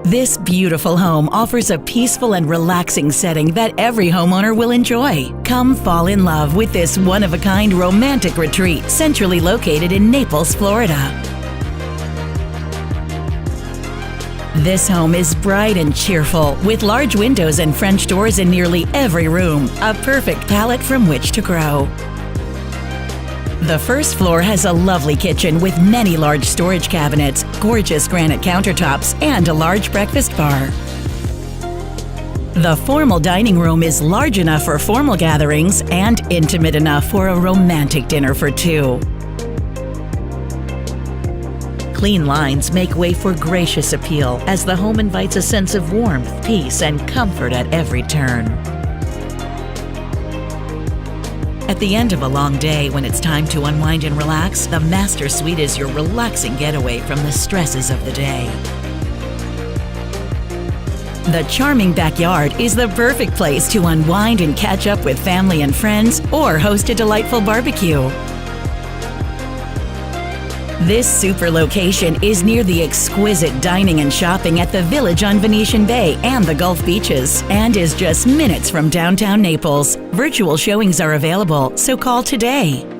This beautiful home offers a peaceful and relaxing setting that every homeowner will enjoy. Come fall in love with this one-of-a-kind romantic retreat centrally located in Naples, Florida. This home is bright and cheerful, with large windows and French doors in nearly every room, a perfect palette from which to grow. The first floor has a lovely kitchen with many large storage cabinets, gorgeous granite countertops, and a large breakfast bar. The formal dining room is large enough for formal gatherings and intimate enough for a romantic dinner for two. Clean lines make way for gracious appeal as the home invites a sense of warmth, peace, and comfort at every turn. At the end of a long day, when it's time to unwind and relax, the master suite is your relaxing getaway from the stresses of the day. The charming backyard is the perfect place to unwind and catch up with family and friends or host a delightful barbecue. This super location is near the exquisite dining and shopping at the Village on Venetian Bay and the Gulf Beaches, and is just minutes from downtown Naples. Virtual showings are available, so call today.